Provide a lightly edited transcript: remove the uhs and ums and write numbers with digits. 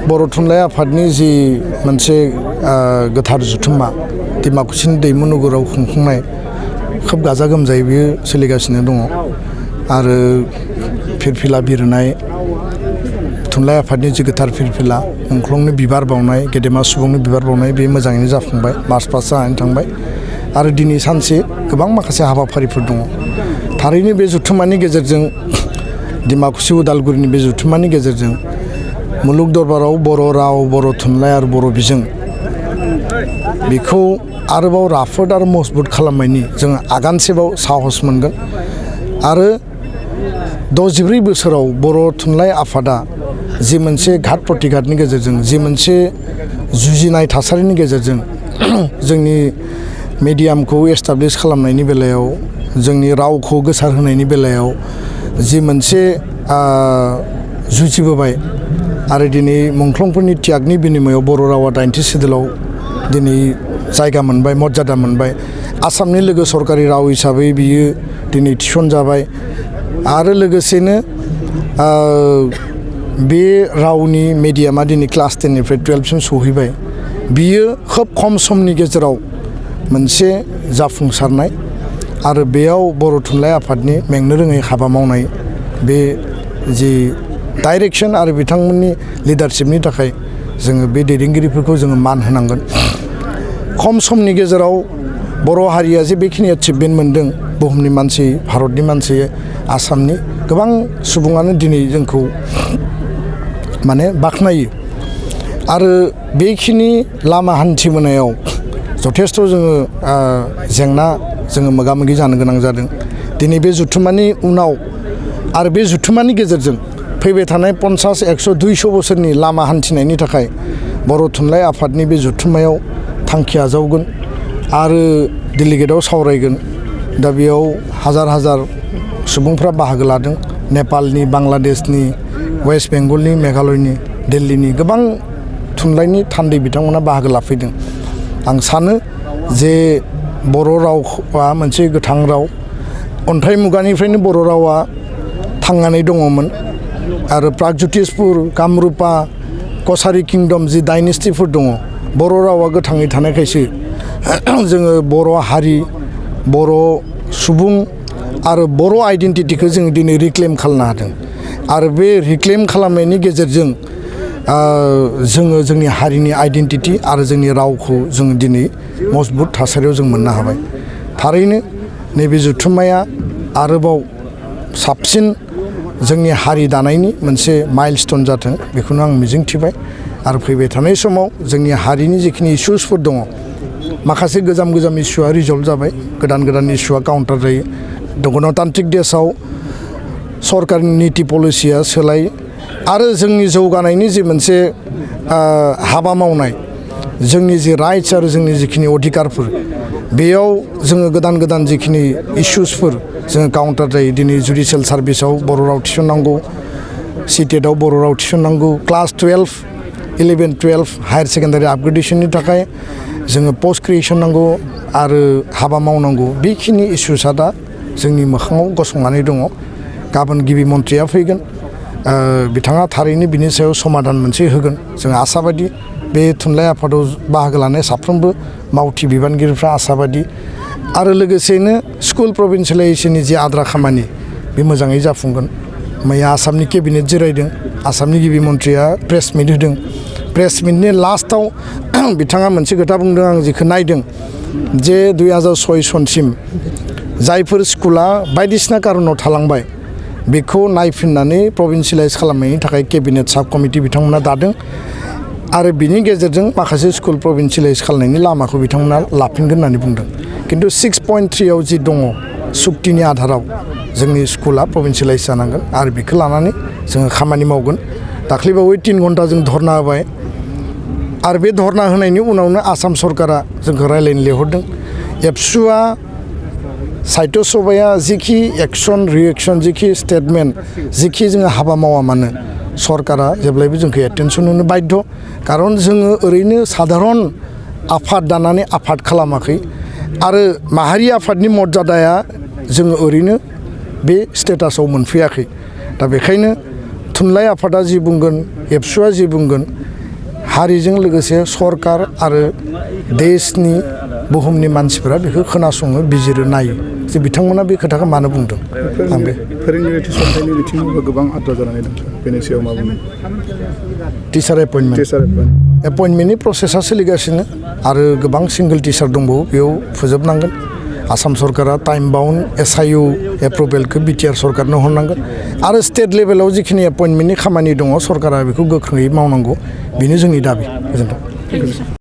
बर' थुनलाइ आफादनि जि मोनसे गोथार जथुम्मा डिमाकुसिनि दैमु नोगोराव खुंफुंनाय खोब गाजा गोमजायै बियो सोलिगासिनो दङ आरो फिरफिला बिरनाय थुनलाइ आफादनि जि गोथार फिरफिला मुंख्लंनि बिबार बावनाय गेदेमा सुबुंनि बिबार बावनाय बे मोजाङैनो जाफुंबाय मार्च पास्ट जानानै थांबाय आरो दिनै सानसे गोबां माखासे हाबाफारिफोर दङ थारैनो बे जथुम्मानि गेजेरजों डिमाकुसि उदालगुरिनि बे जथुम्मानि गेजेरजों मुलुग दरबाराव बर' राव बर' थुनलाइ आरो बर' बिजों बेखौ आरोबाव राफोद आरो मजबुत खालामनायनि जोङो आगानसेबाव साहस मोनगोन आरो 64 बोसोराव बर' थुनलाइ आफादा जि मोनसे घात प्रतिघातनि गेजेरजों जि मोनसे जुजिनाय थासारिनि गेजेरजों जोंनि मिडियामखौ एस्टाब्लिश खालामनायनि बेलायाव जोंनि रावखौ गोसारहोनायनि बेलायाव जि मोनसे जुजिबोबाय आरो दिनै मुंख्लंफोरनि त्यागनि बिनिमयाव बर' रावा 80 सिदुलाव दिनै जायगा मोनबाय मर्यादा मोनबाय आसामनि लोगो सरकारि राव हिसाबै बियो दिनै थिसनजाबाय आरो लोगोसेनो बे रावनि मिडियामा दिनै क्लास 10 निफ्राय 12 सिम सौहैबाय बियो खोब खम समनि गेजेराव मोनसे जाफुंसारनाय आरो बेयाव बर' थुनलाइ आफादनि मेंनो रोङै हाबा मावनाय बे जि डाइरेक्शन आरो बिथांमोननि लिडारशिपनि थाखाय जोङो बे दैदेनगिरिफोरखौ जोङो मान होनांगोन खम समनि गेजेराव बर' हारिया जे बेखिनि एचिभमेन्ट मोनदों बुहुमनि मानसि भारतनि मानसि आसामनि गोबां सुबुङानो दिनै जोंखौ माने बाख्नायो आरो बेखिनि लामा हान्थिबोनायाव जथेस्थ' जोङो जेंना जोङो मोगा मोगि जानो गोनां जादों दिनै बे जथुम्मानि उनाव आरो बे जथुम्मानि गेजेरजों फैबाय थानाय 50, 100, 200 बोसोरनि लामा हान्थिनायनि थाखाय बर' थुनलाइ आफादनि बे जथुम्मायाव थांखि आजावगोन आरो डेलिगेटआव सावरायगोन दा बेयाव हाजार हाजार सुबुंफ्रा बाहागो लादों नेपालनि बांलादेशनि वेस्ट बेंगलनि मेघालयनि दिल्लीनि गोबां थुनलाइनि थान्दै बिथांमोना बाहागो लाफैदों आं सानो जे बर' रावा मोनसे गोथां राव अन्थाइ मुगानिफ्रायनो बर' रावा थांनानै दङमोन आरो प्रागज्यतिसपुर कामरुपा कसारि किंडम जि डाइनेस्टिफोर दङ बर' रावा गोथाङै थानायखायसो जोङो बर' हारि बर' सुबुं आरो बर' आइडेन्टिटिखौ जों दिनै रिक्लेम खालामनो हादों आरो बे रिक्लेम खालामनायनि गेजेरजों जोङो जोंनि हारिनि आइडेन्टिटि आरो जोंनि रावखौ जों दिनै मजबुत थासारियाव जों मोननो हाबाय थारैनो नैबे जथुम्माया आरोबाव साबसिन जोंनि हारि दानायनि मोनसे माइलस्टोन जाथों बेखौनो आं मिजिंथिबाय आरो फैबाय थानाय समाव जोंनि हारिनि जिखिनि इस्युसफोर दङ माखासे गोजाम इस्युआ रिजल्भ जाबाय गोदान इस्युआ काउन्टार जायो गणतान्त्रिक देशआव सरकारनि नीति पलिसिया सोलायो आरो जोंनि जौगानायनि जि मोनसे हाबा मावनाय जोंनि जि राइट्स आरो जोंनि जिखिनि अधिकारफोर बेयाव जोङो गोदान जिखिनि इस्युसफोर जोङो काउन्टार जायो दिनै जुडिशियेल सार्भिसाव बर' राव थिसननांगौ सिटेटआव बर' राव थिसननांगौ क्लास 12, 11, 12 हायार सेकेन्डारि आपग्रेडेशननि थाखाय जोङो पस्ट क्रिएसन नांगौ आरो हाबा मावनांगौ बेखिनि इस्युसआ दा जोंनि मोखाङाव गसंनानै दङ गाबोन गिबि मन्थ्रिया फैगोन बिथाङा थारैनो बिनि सायाव समाधान मोनसे होगोन जों आसाबादि बे थुनलाइ आफादाव बाहागो लानाय साफ्रोमबो मावथि बिबानगिरिफ्रा आसाबादि आरो लोगोसेनो स्कुल प्रभिन्सियेलाइजेसननि जि आद्रा खामानि बे मोजाङै जाफुंगोन मैया आसामनि केबिनेट जिरायदों आसामनि गिबि मन्थ्रिया प्रेस मिट होदों प्रेस मिटनि लास्टआव बिथाङा मोनसे खोथा बुंदों आं जेखौ नायदों जे 2006 सनसिम जायफोर स्कुला बायदिसिना कारनाव थालांबाय बेखौ नायफिननानै प्रभिन्सियेलाइज खालामनायनि थाखाय केबिनेट साब कमिटि बिथांमोना दादों आरो बिनि गेजेरजों माखासे स्कुल प्रभिन्सियेलाइज खालामनायनि लामाखौ बिथांमोना लाफिनगोन होननानै बुंदों खिन्थु 6.3 जि दङ सुक्तिनि आधाराव जोंनि स्कुला प्रभिन्सियेलाइज जानांगोन आरो बेखौ लानानै जोङो खामानि मावगोन दाख्लैबावै 3 घन्टा जों धरना होबाय आरो बे धरना होनायनि उनावनो आसाम सरकारा जोंखौ रायलायनो लिंहरदों एबसुआ साहित्य सभाया जिखि एक्सन रिएक्सन जिखि स्टेटमेन्ट जिखि जोङो हाबा मावा मानो सरकारा जेब्लायबो जोंखौ एटेनसन होनो बाध्य कारन जोङो ओरैनो साधारन आफाद दानानै आफाद खालामाखै आरो माहारि आफादनि मर्यादाया जोङो ओरैनो बे स्टेटासाव मोनफैयाखै दा बेखायनो थुनलाइ आफादा जि बुंगोन एबसुआ जि बुंगोन हारिजों लोगोसे सरकार आरो देशनि बुहुमनि मानसिफोरा बेखौ खोनासङो बिजिरो नायो जे बिथांमोना बे खोथाखौ मानो बुंदों आं बे फोरोंगिरि थिसनथायनि बिथिङावबो गोबां आद्रा जानानै दं बेनि सायाव मा बुङो टिचार एपइन्टमेन्टनि प्रसेसा सोलिगासिनो आरो गोबां सिंगल टिचार दंबावो बेयाव फोजोबनांगोन आसाम सरकारा टाइम बाउन्ड SIU एप्रुभेलखौ बिटिआर सरकारनो हरनांगोन आरो स्टेट लेभेलाव जिखिनि एपइन्टमेन्टनि खामानि दङ सरकारा बेखौ गोख्रोङै मावनांगौ बेनो जोंनि दाबि गोजोन्थों।